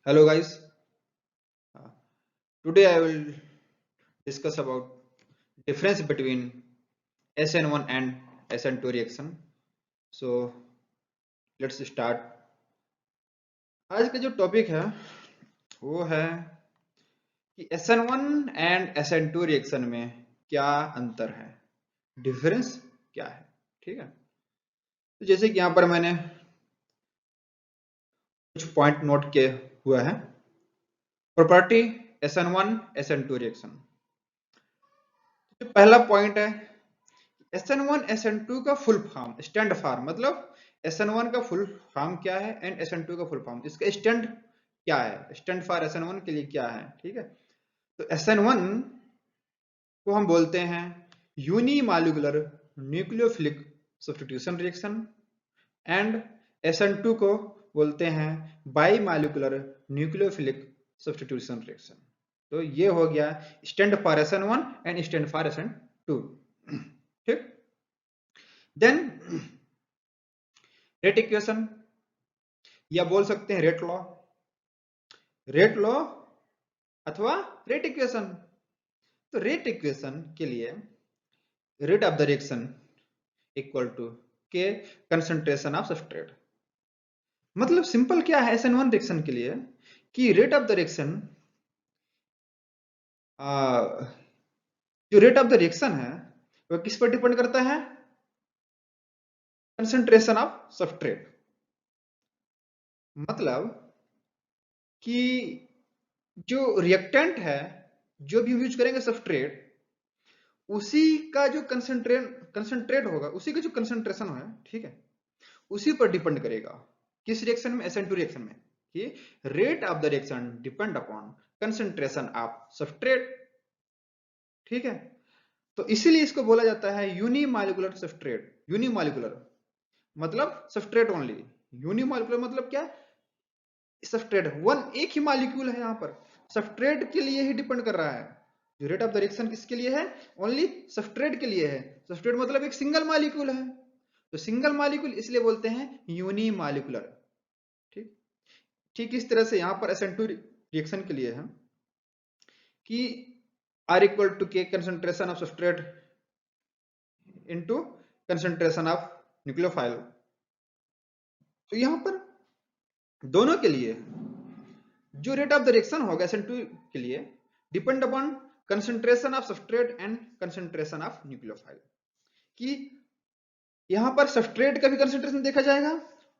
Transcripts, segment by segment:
Hello guys. Uh, Today I will discuss about difference between SN1 and SN2 reaction. So let's start. आज का जो topic है वो है कि SN1 एंड SN2 रिएक्शन में क्या अंतर है, डिफरेंस क्या है। ठीक है, तो जैसे कि यहाँ पर मैंने कुछ पॉइंट नोट किए हुआ है। Property SN1 SN2 reaction. जो पहला पॉइंट है SN1 SN2 का फुल फॉर्म, स्टैंड फॉर्म, मतलब SN1 का फुल फॉर्म क्या है एंड SN2 का फुल फॉर्म, इसका स्टैंड क्या है, स्टैंड फॉर SN1 के लिए क्या है। ठीक है, तो SN1 को हम बोलते हैं unimolecular nucleophilic substitution reaction and SN2 को बोलते हैं बाईमॉलिक्यूलर न्यूक्लियोफिलिक सब्स्टिट्यूशन रिएक्शन। तो ये हो गया stand for SN1 and stand for SN2। ठीक, देन रेट इक्वेशन या बोल सकते हैं रेट लॉ, रेट लॉ अथवा रेट इक्वेशन। तो रेट इक्वेशन के लिए rate of the reaction equal to K concentration of substrate. मतलब सिंपल क्या है SN1 रिएक्शन के लिए कि रेट ऑफ द रिएक्शन, जो रेट ऑफ द रिएक्शन है वो किस पर डिपेंड करता है, कंसंट्रेशन ऑफ सबस्ट्रेट। मतलब कि जो रिएक्टेंट है, जो भी यूज करेंगे सबस्ट्रेट, उसी का जो कंसंट्रेट होगा, उसी का जो कंसंट्रेशन है, ठीक है, उसी पर डिपेंड करेगा। किस रिएक्शन में, SN2 रिएक्शन में, कि rate of the reaction depend upon concentration of substrate. ठीक है, तो इसीलिए इसको बोला जाता है यूनिमॉलिक्यूलर सबस्ट्रेट। यूनिमॉलिक्यूलर मतलब सबस्ट्रेट ओनली, यूनिमॉलिक्यूलर मतलब क्या, सबस्ट्रेट वन, एक ही मॉलिक्यूल है, यहाँ पर सबस्ट्रेट के लिए ही डिपेंड कर रहा है। जो रेट ऑफ द रिएक्शन किसके लिए है, ओनली सबस्ट्रेट के लिए है। सबस्ट्रेट मतलब एक सिंगल मॉलिक्यूल है, तो सिंगल मॉलिक्यूल इसलिए बोलते हैं यूनिमॉलिक्यूलर। ठीक, ठीक इस तरह से यहाँ पर SN2 रिएक्शन के लिए है कि R equal to K concentration of substrate into concentration of nucleophile. तो यहाँ पर दोनों के लिए जो रेट ऑफ द रिएक्शन होगा SN2 के लिए depend upon concentration of substrate and concentration of nucleophile. कि यहां पर सबस्ट्रेट का भी कंसंट्रेशन देखा जाएगा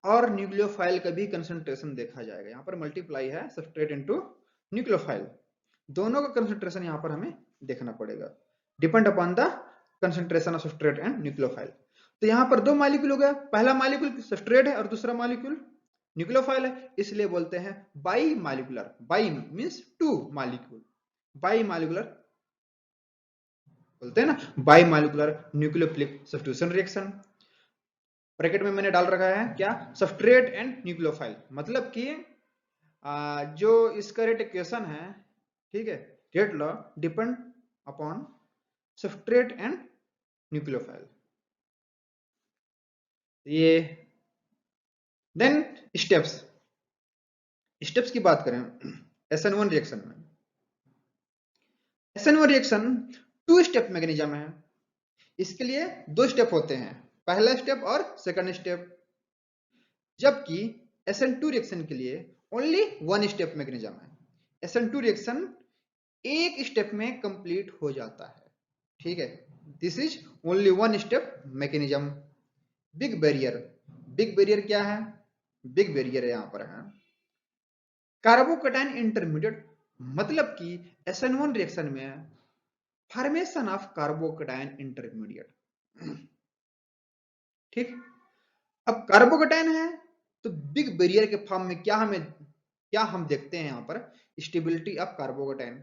और न्यूक्लियोफाइल का भी कंसंट्रेशन देखा जाएगा। यहां पर मल्टीप्लाई है सबस्ट्रेट इनटू न्यूक्लियोफाइल, दोनों का कंसंट्रेशन यहां पर हमें देखना पड़ेगा, depend upon the concentration of substrate and nucleophile. तो यहां पर दो मॉलिक्यूल हो गया, पहला मॉलिक्यूल सबस्ट्रेट है और दूसरा मॉलिक्यूल न्यूक्लियोफाइल है, इसलिए बोलते हैं by molecular. By means two molecule, by molecular बोलते हैं ना, by molecular nucleophilic substitution reaction. Bracket में मैंने डाल रखा है क्या, सबस्ट्रेट एंड न्यूक्लियोफाइल। मतलब कि जो इसका रेट इक्वेशन है, ठीक है, rate law depend upon substrate and nucleophile. ये देन स्टेप्स, स्टेप्स की बात करें SN1 रिएक्शन में, SN1 reaction to step mechanism है। इसके लिए दो स्टेप होते हैं, पहला स्टेप और सेकंड स्टेप। जबकि SN2 रिएक्शन के लिए ओनली वन स्टेप मैकेनिज्म है। SN2 रिएक्शन एक स्टेप में कंप्लीट हो जाता है। ठीक है, this is only one step mechanism. Big barrier, big barrier क्या है, बिग बैरियर यहां पर है कार्बोकैटायन इंटरमीडिएट। मतलब कि SN1 रिएक्शन में फॉर्मेशन ऑफ कार्बोकैटायन इंटरमीडिएट। ठीक, अब कार्बोकैटायन है तो बिग बैरियर के फॉर्म में क्या हम देखते हैं यहाँ पर, स्टेबिलिटी ऑफ कार्बोकैटायन,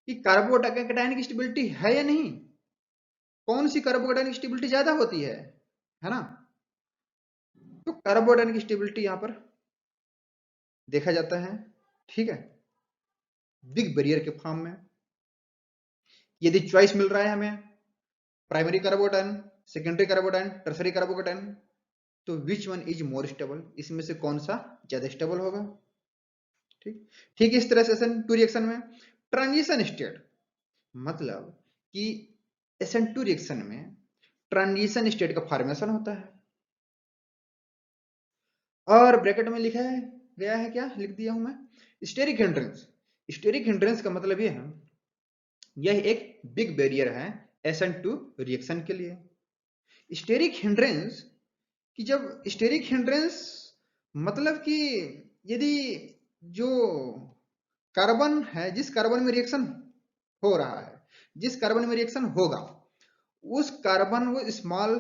कि कार्बोकैटायन की स्टेबिलिटी है या नहीं, कौन सी कार्बोकैटायन की स्टेबिलिटी ज्यादा होती है ना। तो कार्बोकैटायन की स्टेबिलिटी यहाँ पर देखा जाता है। ठीक है, बिग बैरियर के फॉर्म में यदि चॉइस मिल रहा है हमें primary carbocation, secondary carbocation, tertiary carbocation, तो which one is more stable, इसमें से कौन सा ज्यादा स्टेबल होगा। ठीक ठीक इस तरह से SN2 रिएक्शन में ट्रांजिशन स्टेट, मतलब कि SN2 रिएक्शन में ट्रांजिशन स्टेट का फॉर्मेशन होता है। और ब्रैकेट में लिखा है गया है, क्या लिख दिया हूं मैं, स्टेरिक हिंड्रेंस। स्टेरिक हिंड्रेंस का मतलब ये है, यह एक बिग बैरियर है SN2 रिएक्शन के लिए। स्टेरिक हिंड्रेंस कि जब स्टेरिक हिंड्रेंस मतलब कि यदि जो कार्बन है, जिस कार्बन में रिएक्शन हो रहा है, जिस कार्बन में रिएक्शन होगा, उस कार्बन वो स्मॉल,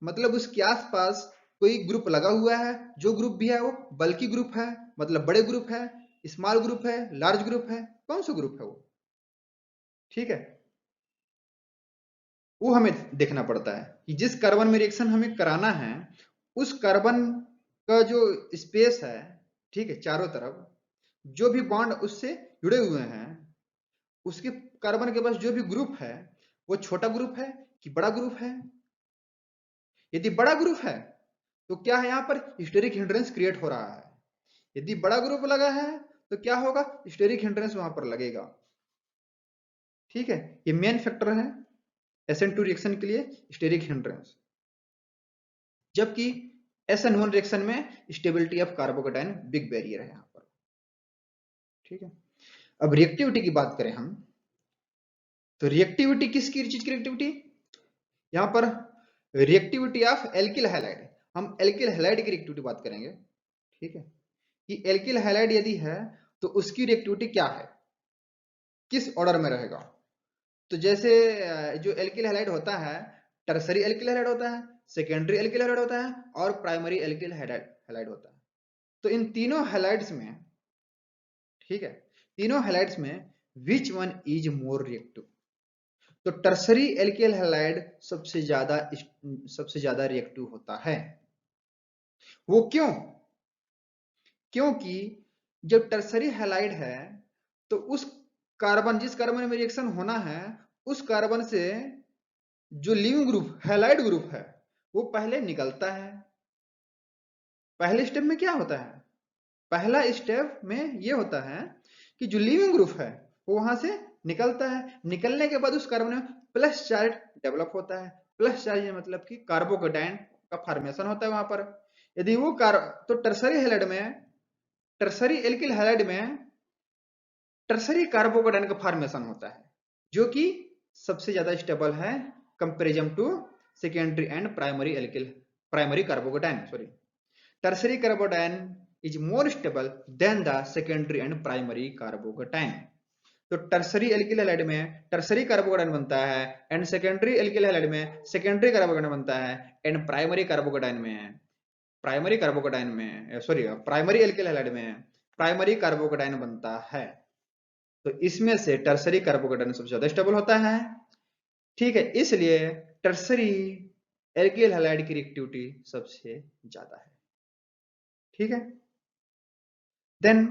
मतलब उसके आसपास कोई ग्रुप लगा हुआ है, जो ग्रुप भी है वो बल्कि ग्रुप है, मतलब बड़े ग्रुप है, स्मॉल ग्रुप है, लार्ज ग्रुप है, कौन सा ग्रुप है वो, ठीक है, वो हमें देखना पड़ता है कि जिस कार्बन में रिएक्शन हमें कराना है, उस कार्बन का जो स्पेस है, ठीक है, चारों तरफ जो भी बॉन्ड उससे जुड़े हुए हैं, उसके कार्बन के पास जो भी ग्रुप है, वो छोटा ग्रुप है कि बड़ा ग्रुप है। यदि बड़ा ग्रुप है तो क्या है, यहां पर स्टेरिक हिंड्रेंस क्रिएट हो रहा है। यदि बड़ा ग्रुप लगा है तो क्या होगा, स्टेरिक हिंड्रेंस वहां पर लगेगा। ठीक है, ये मेन फैक्टर है SN2 रिएक्शन के लिए, स्टेरिक हिंड्रेंस। जबकि SN1 रिएक्शन में stability of carbocation big barrier है यहां पर। ठीक है, अब रिएक्टिविटी की बात करें हम, तो रिएक्टिविटी किसकी चीज की रिएक्टिविटी, यहां पर रिएक्टिविटी ऑफ एल्किल हैलाइड, हम एल्किल हैलाइड की रिएक्टिविटी बात करेंगे। ठीक है, कि एल्किल हैलाइड यदि है तो उसकी रिएक्टिविटी क्या है, किस ऑर्डर में रहेगा। तो जैसे जो एल्किल हैलाइड होता है, टर्सरी एल्किल हैलाइड होता है, सेकेंडरी एल्किल हैलाइड होता है, और प्राइमरी एल्किल हैलाइड होता है। तो इन तीनों हैलाइड्स में, ठीक है, तीनों हैलाइड्स में विच वन इज मोर रिएक्टिव, तो टर्सरी एल्किल हैलाइड सबसे ज्यादा रिएक्टिव होता है। वो क्यों, क्योंकि जब टर्सरी हैलाइड है तो उस कार्बन, जिस कार्बन में रिएक्शन होना है, उस कार्बन से जो लिविंग ग्रुप हैलाइड ग्रुप है वो पहले निकलता है। पहले स्टेप में क्या होता है, पहला स्टेप में ये होता है कि जो लिविंग ग्रुप है वो वहां से निकलता है। निकलने के बाद उस कार्बन में प्लस चार्ज डेवलप होता है। प्लस चार्ज मतलब कि कार्बोकेटाइन का फॉर्मेशन होता है वहां पर। यदि वो तो टर्सरी हैलाइड में, टर्सरी एल्किल हैलाइड में टर्सरी कार्बोकेटाइन का फॉर्मेशन होता है, जो कि सबसे ज्यादा स्टेबल है comparison to secondary and primary carbocation, sorry, tertiary carbocation is more stable than the secondary and primary carbocation। तो टर्सरी एल्किल हैलाइड में टर्सरी कार्बोकेटाइन बनता है, एंड सेकेंडरी एल्किल हैलाइड में सेकेंडरी कार्बोकेटाइन बनता है, एंड प्राइमरी कार्बोकेटाइन में, primary carbocation में, sorry, primary alkyl halide में प्राइमरी कार्बोकेटाइन बनता है। तो इसमें से टर्सरी कार्बोकेटाइन सबसे ज्यादा स्टेबल होता है। ठीक है, इसलिए टर्सरी एल्किल हैलाइड की रिएक्टिविटी सबसे ज्यादा है। ठीक है, देन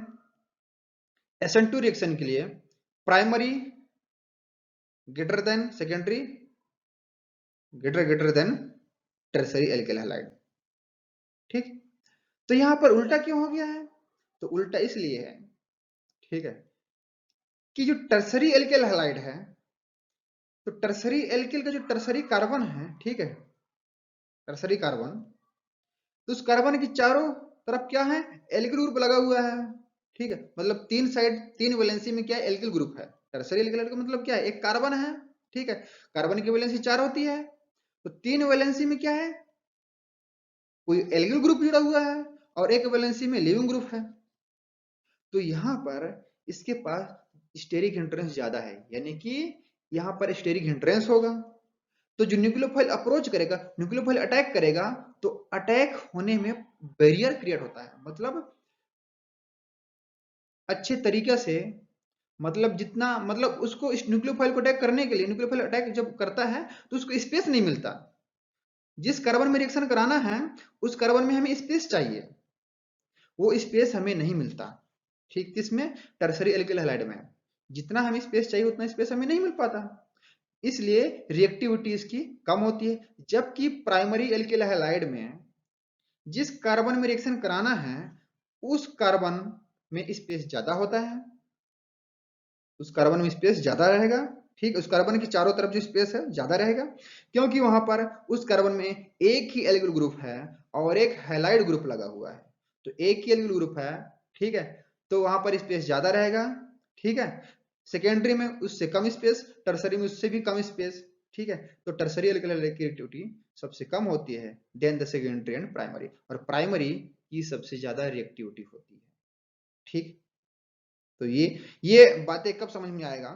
SN2 रिएक्शन के लिए primary greater than secondary greater than tertiary alkyl halide. ठीक, तो यहां पर उल्टा क्यों हो गया है, तो उल्टा इसलिए है, ठीक है, कि जो टर्सरी एल्किल हैलाइड है, तो टर्सरी एल्किल का जो टर्सरी कार्बन है, ठीक है, टर्सरी कार्बन, तो उस कार्बन की चारों तरफ क्या है, एल्किल ग्रुप लगा हुआ है। ठीक है, मतलब तीन साइड, तीन वैलेंसी में क्या है, एल्किल ग्रुप है। टर्सरी एल्किल का मतलब क्या है, एक कार्बन है, ठीक है, कार्बन की वैलेंसी 4 होती है, तो तीन वैलेंसी में क्या है, कोई एल्किल ग्रुप जुड़ा हुआ है, और एक वैलेंसी में लिविंग ग्रुप है। तो यहां पर इसके पास स्टेरिक हिंड्रेंस ज्यादा है, यानी कि यहां पर स्टेरिक हिंड्रेंस होगा। तो जो न्यूक्लियोफाइल अप्रोच करेगा, न्यूक्लियोफाइल अटैक करेगा, तो अटैक होने में बैरियर क्रिएट होता है, मतलब अच्छे तरीके से, मतलब जितना, मतलब उसको इस न्यूक्लियोफाइल को अटैक करने के लिए, न्यूक्लियोफाइल अटैक जब करता है तो उसको स्पेस नहीं मिलता। जिस कार्बन में रिएक्शन कराना है उस कार्बन में हमें स्पेस चाहिए, वो स्पेस हमें नहीं मिलता। ठीक, किसमें, टर्सरी एल्किल हैलाइड में जितना हमें स्पेस चाहिए उतना स्पेस हमें नहीं मिल पाता, इसलिए रिएक्टिविटी इसकी कम होती है। जबकि प्राइमरी एल्किल हैलाइड में जिस कार्बन में रिएक्शन कराना है, उस कार्बन में स्पेस ज्यादा होता है, उस कार्बन में स्पेस ज्यादा रहेगा, ठीक, उस कार्बन की चारों तरफ जो स्पेस है ज्यादा रहेगा, क्योंकि वहां पर उस कार्बन में एक ही एल्किल ग्रुप है और एक हैलाइड ग्रुप लगा हुआ है। तो एक ही एल्किल ग्रुप है, ठीक है, तो वहां पर स्पेस ज्यादा रहेगा, ठीक है। सेकेंडरी में उससे कम स्पेस, टर्सरी में उससे भी कम स्पेस, ठीक है। तो टर्सरी एल्किल रिएक्टिविटी सबसे कम होती है than the secondary and primary, और प्राइमरी की सबसे ज्यादा रिएक्टिविटी होती है, ठीक। तो ये बातें कब समझ में आएगा,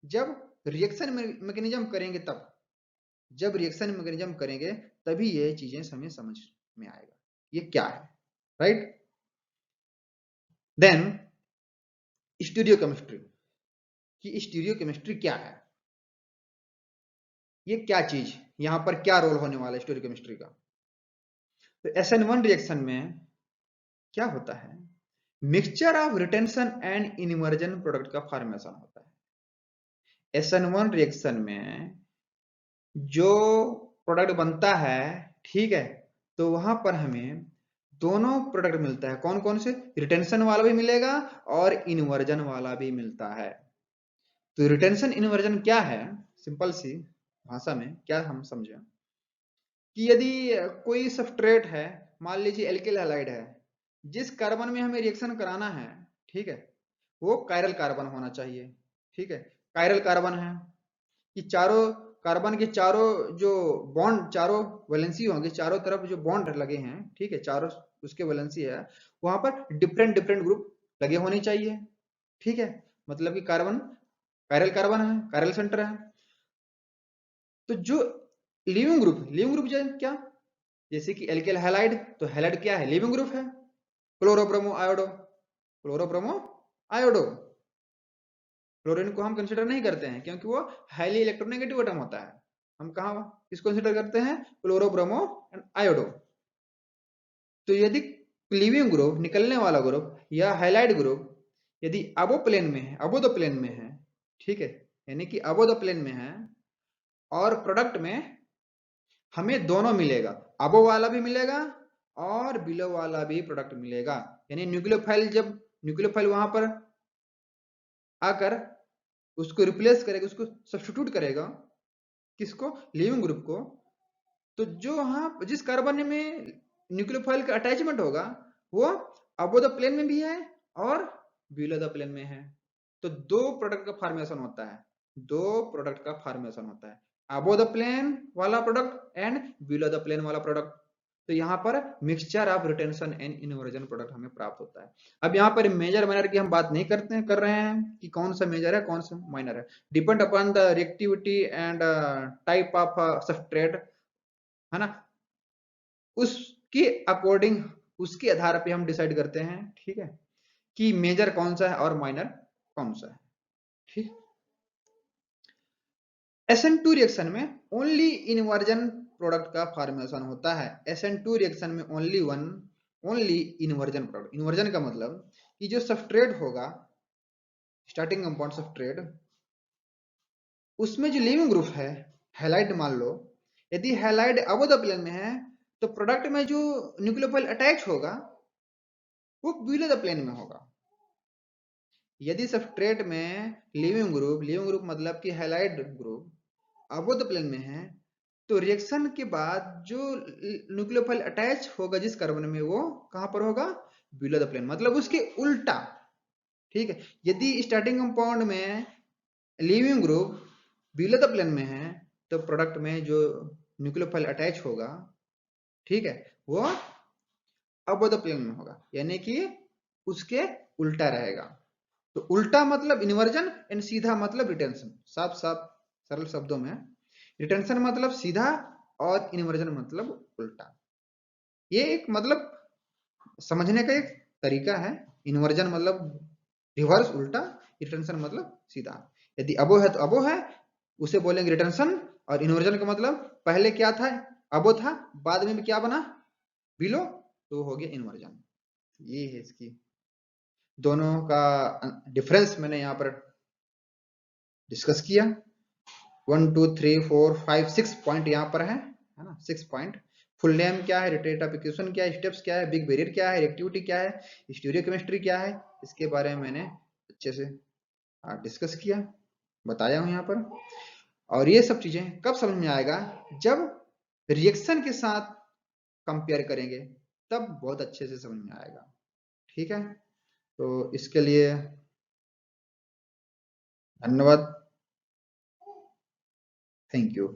जब रिएक्शन मैकेनिज्म करेंगे, तब जब रिएक्शन मैकेनिज्म करेंगे तभी ये चीजें हमें समझ में आएगा ये क्या है, राइट। देन स्टीरियोकेमिस्ट्री, कि स्टीरियोकेमिस्ट्री क्या है, ये क्या चीज, यहां पर क्या रोल होने वाला है स्टीरियोकेमिस्ट्री का। तो SN1 रिएक्शन में क्या होता है, mixture of retention and immersion product का फॉर्मेशन होता है। SN1 रिएक्शन में जो प्रोडक्ट बनता है, ठीक है, तो वहां पर हमें दोनों प्रोडक्ट मिलता है, कौन कौन से, रिटेंशन वाला भी मिलेगा और इन्वर्जन वाला भी मिलता है। तो रिटेंशन इन्वर्जन क्या है, सिंपल सी भाषा में क्या हम समझे, कि यदि कोई सब्सट्रेट है, मान लीजिए एल्किल हैलाइड है, जिस कार्बन में हमें रिएक्शन कराना है, ठीक है, वो कायरल कार्बन होना चाहिए, ठीक है। कायरल कार्बन है कि चारों कार्बन के चारों जो बॉन्ड, चारों वैलेंसी होंगे, चारों तरफ जो बॉन्ड लगे हैं, ठीक है, चारों उसके वैलेंसी है, वहां पर डिफरेंट डिफरेंट ग्रुप लगे होने चाहिए, ठीक है। मतलब कि कार्बन कायरल कार्बन है, कायरल सेंटर है। तो जो लिविंग ग्रुप जो क्या, जैसे कि एल्किल हैलाइड, तो हैलाइड क्या है, लिविंग ग्रुप है। क्लोरोब्रोमो आयोडो, क्लोरोब्रोमो आयोडो, क्लोरीन को हम कंसिडर नहीं करते हैं क्योंकि वो हाईली इलेक्ट्रोनेगेटिव एटम होता है। हम कहा किसको कंसिडर करते हैं, क्लोरोब्रोमो एंड आयोडो। तो यदि लिविंग ग्रुप, निकलने वाला ग्रुप या हाइलाइट ग्रुप यदि अबो प्लेन में है, अबो द प्लेन में है, ठीक है, यानी कि अबो द प्लेन में है, और प्रोडक्ट में हमें दोनों मिलेगा, अबो वाला भी मिलेगा और बिलो वाला भी प्रोडक्ट मिलेगा। यानी न्यूक्लियोफाइल, जब न्यूक्लियोफाइल वहां पर आकर उसको रिप्लेस करेगा, उसको सब्स्टिट्यूट करेगा, किसको, लिविंग ग्रुप को, तो जो वहां जिस कार्बन में न्यूक्लियोफाइल का अटैचमेंट होगा वो अबो द प्लेन में भी है और बिलो द प्लेन में है। तो दो प्रोडक्ट का फॉर्मेशन होता है, दो प्रोडक्ट का फॉर्मेशन होता है, अबो द प्लेन वाला product and below the plane वाला प्रोडक्ट। तो यहाँ पर mixture of retention and inversion product हमें प्राप्त होता है। अब यहाँ पर मेजर माइनर की हम बात नहीं कर रहे हैं कि कौन सा मेजर है कौन सा माइनर है, depend upon the reactivity and type of substrate, है ना, उसके अकॉर्डिंग, उसके आधार पे हम डिसाइड करते हैं, ठीक है, कि मेजर कौन सा है और माइनर कौन सा है, ठीक। SN2 रिएक्शन में ओनली इन्वर्जन प्रोडक्ट का फॉर्मेशन होता है। SN2 रिएक्शन में ओनली इन्वर्जन प्रोडक्ट, इन्वर्जन का मतलब कि जो सब्सट्रेट होगा, स्टार्टिंग कंपाउंड सब्सट्रेट, उसमें जो लिविंग ग्रुप है, हैलाइड मान लो, यदि हैलाइड अबो द प्लेन में है, तो प्रोडक्ट में जो न्यूक्लियोफाइल अटैच होगा वो बिलो द प्लेन में होगा। यदि सब्सट्रेट में लिविंग ग्रुप मतलब कि halide group above the plane में है, तो रिएक्शन के बाद जो न्यूक्लियोफाइल अटैच होगा जिस कार्बन में, वो कहां पर होगा, बिलो द प्लेन, मतलब उसके उल्टा, ठीक है। यदि स्टार्टिंग कंपाउंड में leaving group below the plane में है, तो प्रोडक्ट में जो न्यूक्लियोफाइल अटैच होगा, ठीक है, वो अबो द प्लेन में होगा, यानी कि उसके उल्टा रहेगा। तो उल्टा मतलब इन्वर्जन एंड सीधा मतलब रिटेंशन, साफ साफ सरल शब्दों में रिटेंशन मतलब सीधा और इन्वर्जन मतलब उल्टा। ये एक मतलब समझने का एक तरीका है। इन्वर्जन मतलब रिवर्स, उल्टा, रिटेंशन मतलब सीधा। यदि अबो है तो अबो है, उसे बोलेंगे रिटेंशन, और इन्वर्जन का मतलब पहले क्या था, अबो था, बाद में क्या बना, बिलो, तो हो गया इन्वर्जन। ये है इसकी दोनों का डिफरेंस मैंने यहाँ पर डिस्कस किया। 1 2 3 4 5 6 पॉइंट यहाँ पर है ना, 6 पॉइंट। फुल नेम क्या है, रेट ऑफ इक्वेशन क्या है, स्टेप्स क्या है, बिग बैरियर क्या है, रिएक्टिविटी क्या है, स्टीरियोकेमिस्ट्री क्या है, इसके बारे में मैंने अच्छे से डिस्कस किया, बताया हूं यहाँ पर। और ये सब चीजें कब समझ में आएगा, जब रिएक्शन के साथ कंपेयर करेंगे, तब बहुत अच्छे से समझ में आएगा। ठीक है, तो इसके लिए धन्यवाद, थैंक यू।